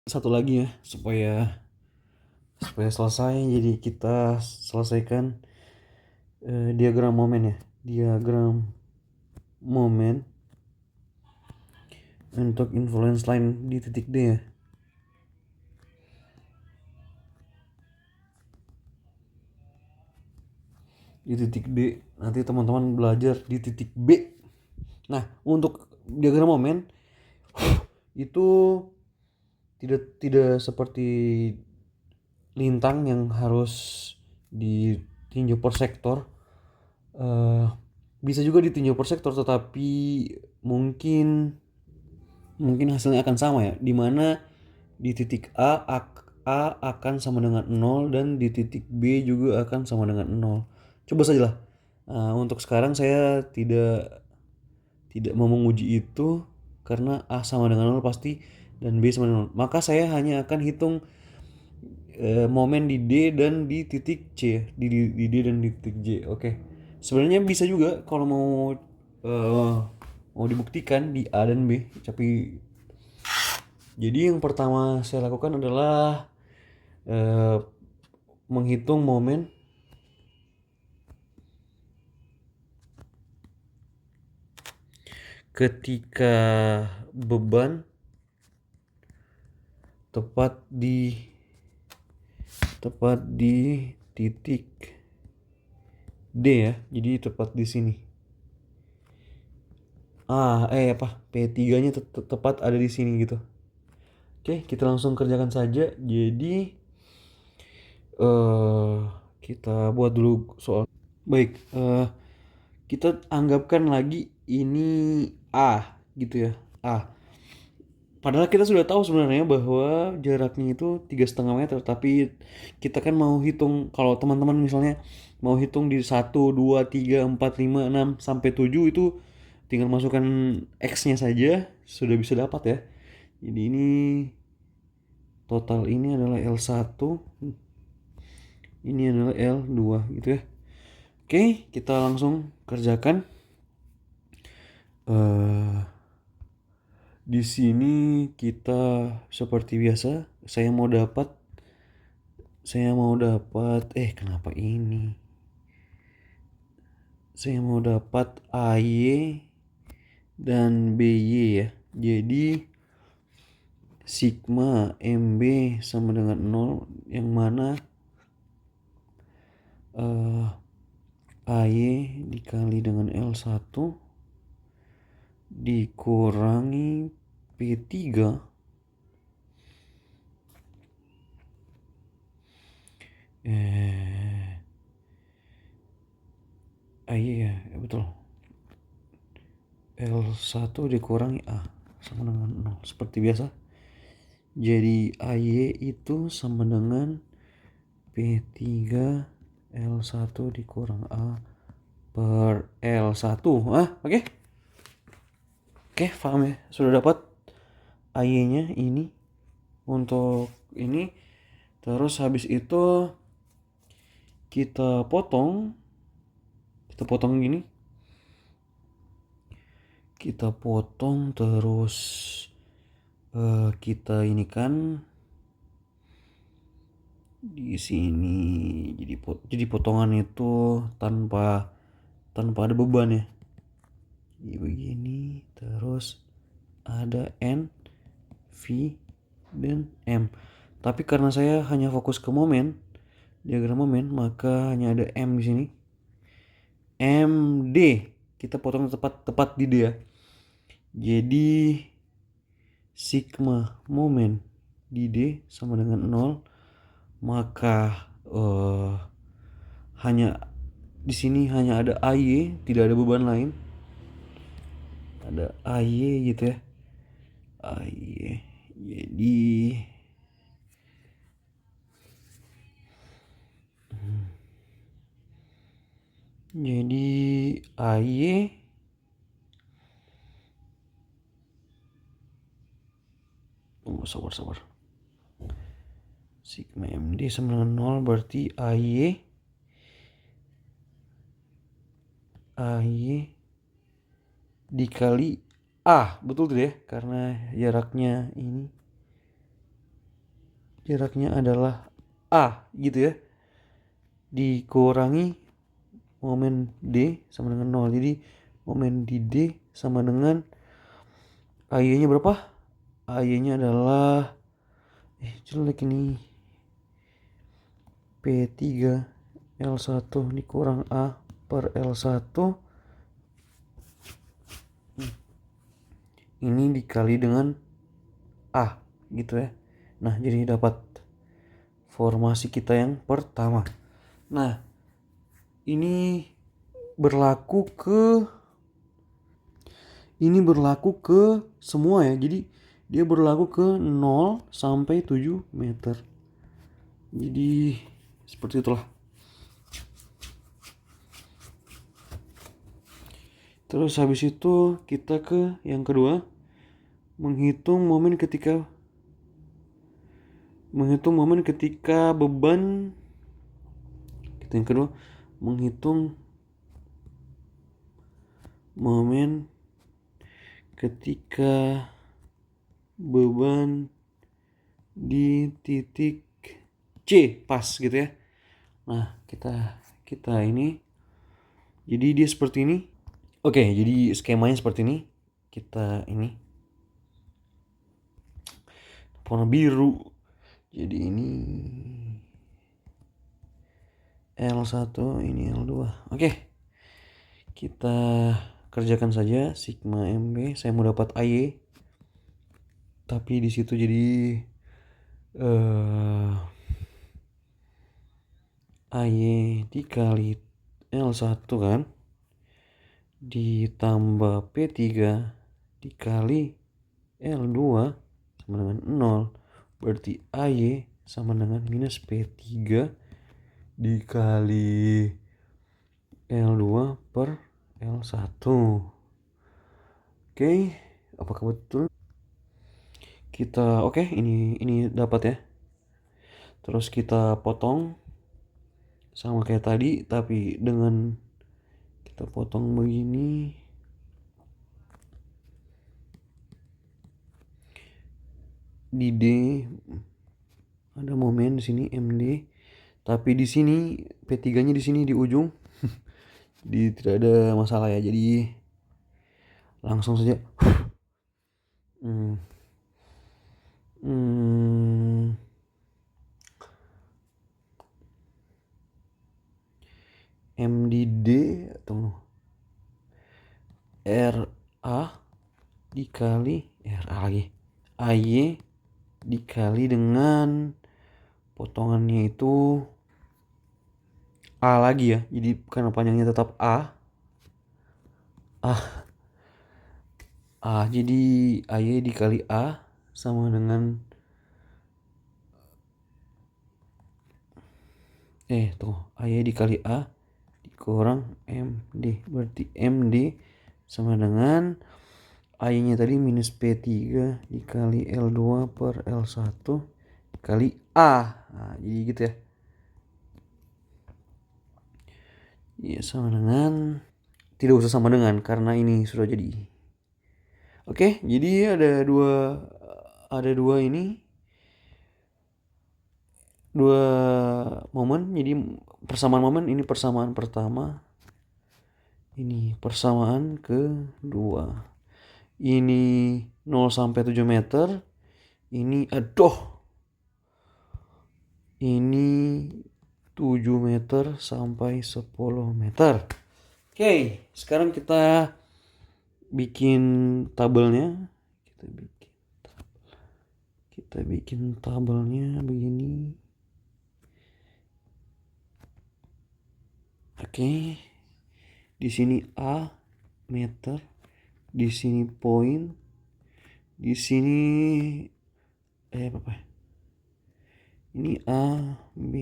Satu lagi ya, supaya supaya selesai. Jadi kita selesaikan diagram momen ya. Diagram momen untuk influence line di titik D ya. Di titik D, nanti teman-teman belajar di titik B. Nah, untuk diagram momen itu tidak tidak seperti lintang yang harus ditinjau per sektor. Eh, Bisa juga ditinjau per sektor, tetapi mungkin mungkin hasilnya akan sama ya, dimana di titik A akan sama dengan 0 dan di titik B juga akan sama dengan 0. Coba sajalah. Untuk sekarang saya tidak tidak mau menguji itu karena A sama dengan 0 pasti dan B sama dengan 0. Maka saya hanya akan hitung momen di D dan di titik C ya. Di D dan di titik J. Oke. Sebenarnya bisa juga kalau mau dibuktikan di A dan B, tapi jadi yang pertama saya lakukan adalah eh, menghitung momen ketika beban tepat di titik D ya. Jadi tepat di sini. P3-nya tepat ada di sini gitu. Oke, kita langsung kerjakan saja. Jadi eh kita buat dulu soal. Baik, kita anggapkan lagi ini A gitu ya. A. Padahal kita sudah tahu sebenarnya bahwa jaraknya itu 3,5 meter, tapi kita kan mau hitung, kalau teman-teman misalnya mau hitung di 1, 2, 3, 4, 5, 6 sampai 7 itu tinggal masukkan X-nya saja sudah bisa dapat ya. Jadi ini total ini adalah L1, ini adalah L2 gitu ya. Oke, kita langsung kerjakan. Eh di sini kita seperti biasa, kenapa ini? Saya mau dapat AY dan BY ya. Jadi sigma MB sama dengan 0, yang mana AY dikali dengan L1 dikurangi P3 AY ya, betul. L1 dikurangi A sama dengan 0 seperti biasa. Jadi AY itu sama dengan P3 L1 dikurang A per L1. Oke. Oke, paham ya? Sudah dapat AY-nya ini untuk ini. Terus habis itu kita potong. Kita potong gini. Kita potong terus kita ini kan di sini jadi potongan itu tanpa ada beban ya. Jadi begini, terus ada N, V, dan M. Tapi karena saya hanya fokus ke momen, diagram momen, maka hanya ada M di sini. MD, kita potong tepat di D ya. Jadi sigma momen di D sama dengan 0, maka hanya di sini hanya ada AY, tidak ada beban lain. Ada AY gitu ya. AY. Jadi AY sabar. Sigma MD sama dengan 0, berarti AY dikali A, betul tidak ya? Karena jaraknya ini jaraknya adalah A gitu ya, dikurangi momen D sama dengan 0. Jadi momen di D sama dengan AY nya berapa? AY nya adalah jelek ini, P3 L1 dikurang A per L1 ini dikali dengan A gitu ya. Nah, jadi dapat formasi kita yang pertama. Nah, ini berlaku ke semua ya. Jadi dia berlaku ke 0 sampai 7 meter. Jadi seperti itulah. Terus habis itu kita ke yang kedua, menghitung momen ketika beban. Kita yang kedua menghitung momen ketika beban di titik C pas gitu ya. Nah, kita ini jadi dia seperti ini. Oke, jadi skemanya seperti ini. Kita ini warna biru. Jadi ini L1, ini L2. Oke. Kita kerjakan saja sigma MB. Saya mau dapat AY. Tapi di situ jadi AY dikali L1 kan, ditambah P3 dikali L2 sama dengan 0. Berarti AY sama dengan minus P3 dikali L2 per L1. Oke, apakah betul? Oke, ini dapat ya. Terus kita potong sama kayak tadi, tapi dengan kita potong begini. Di D ada momen di sini MD, tapi di sini P3-nya di sini di ujung. Jadi tidak ada masalah ya. Jadi langsung saja. MDD atau RA dikali RA lagi AY dikali dengan potongannya itu A lagi ya. Jadi karena panjangnya tetap A jadi AY dikali A sama dengan AY dikali A dikurang MD. Berarti MD sama dengan AY nya tadi minus P3 dikali L2 per L1 dikali A. Nah, jadi gitu ya. Ya sama dengan, tidak usah sama dengan karena ini sudah jadi. Oke, jadi ada dua momen. Jadi persamaan momen, ini persamaan pertama, ini persamaan kedua. Ini 0 sampai 7 meter. Ini ini 7 meter sampai 10 meter. Oke, sekarang kita bikin tabelnya. Kita bikin tabelnya begini. Oke. Di sini A meter, di sini poin, di sini ini A, B,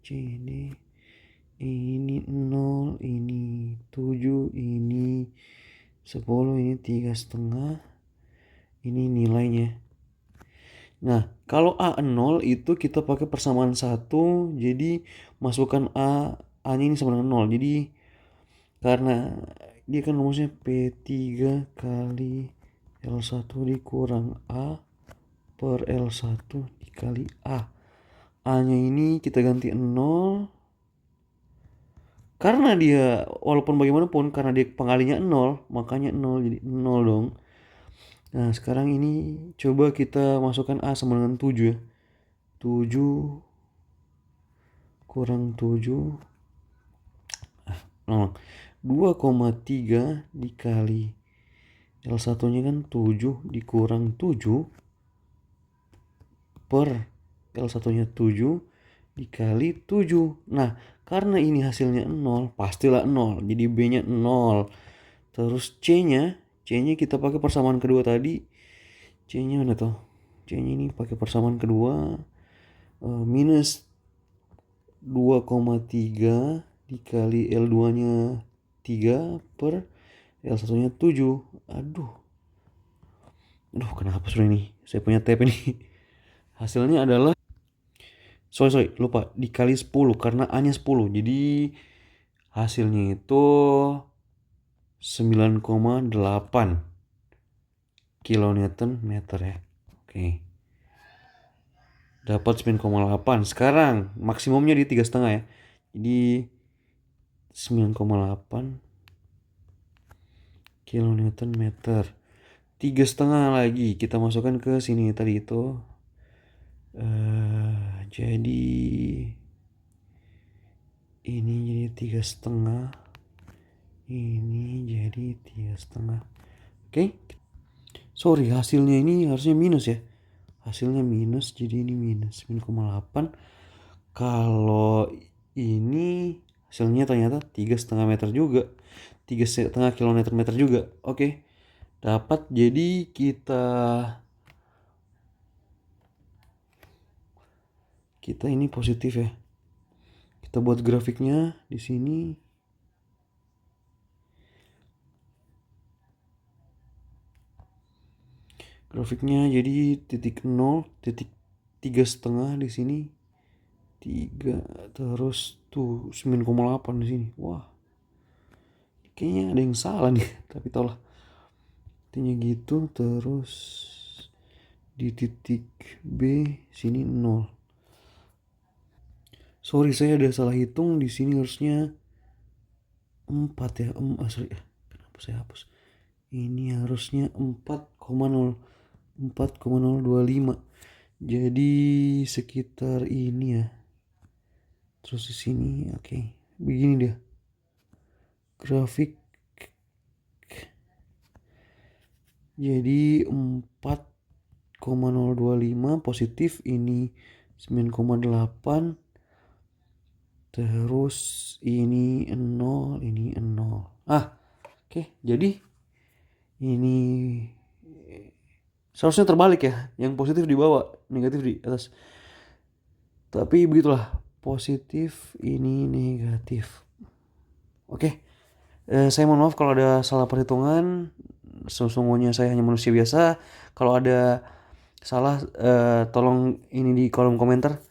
C, D, ini 0, ini 7, ini 10, ini 3,5, ini nilainya. Nah, kalau A0 itu kita pakai persamaan 1, jadi masukkan A-nya ini sama dengan 0. Jadi karena dia kan rumusnya P3 kali L1 dikurang A per L1 dikali A. A-nya ini kita ganti 0. Karena dia walaupun bagaimanapun karena dia pengalinya 0, makanya 0 jadi 0 dong. Nah, sekarang ini coba kita masukkan A sama dengan 7 ya. 7 kurang 7. Nah, 2,3 dikali L1 nya kan 7 dikurang 7 per L1 nya 7 dikali 7. Nah, karena ini hasilnya 0, pastilah 0. Jadi B nya 0. Terus C nya kita pakai persamaan kedua tadi. C nya mana tuh? C nya ini pakai persamaan kedua. Minus 2,3 dikali L2 nya 3 per L1 nya 7. Aduh kenapa sudah ini saya punya tab ini. Hasilnya adalah sorry lupa, dikali 10 karena A nya 10. Jadi hasilnya itu 9,8 kilonewton meter ya. Oke, dapat 9,8. Sekarang maksimumnya di 3,5 ya. Jadi 9,8 kilonewton meter. 3,5 lagi kita masukkan ke sini tadi itu. Jadi ini jadi 3,5. Ini jadi 3,5. Oke. Sorry, hasilnya ini harusnya minus ya. Hasilnya minus, jadi ini minus 9,8. Kalau ini hasilnya ternyata 3,5 meter juga. 3,5 kilometer meter juga. Oke. Dapat, jadi kita ini positif ya. Kita buat grafiknya di sini. Grafiknya jadi titik 0, titik 3,5 di sini. 3 terus tuh 9,8 di sini. Wah. Kayaknya ada yang salah nih, tapi tau lah. Intinya gitu, terus di titik B sini 0. Sorry, saya ada salah hitung di sini, harusnya 4 ya. Sorry. Kenapa saya hapus? Ini harusnya 4,025. Jadi sekitar ini ya. Terus di sini oke. Begini dia. Grafik jadi 4,025 positif, ini 9,8, terus ini 0, ini 0. Oke, jadi ini seharusnya terbalik ya, yang positif di bawah, negatif di atas. Tapi begitulah, positif ini negatif. Oke, saya mohon maaf kalau ada salah perhitungan. Sesungguhnya saya hanya manusia biasa. Kalau ada salah, tolong ini di kolom komentar.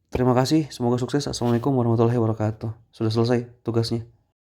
Terima kasih, semoga sukses. Assalamualaikum warahmatullahi wabarakatuh. Sudah selesai tugasnya.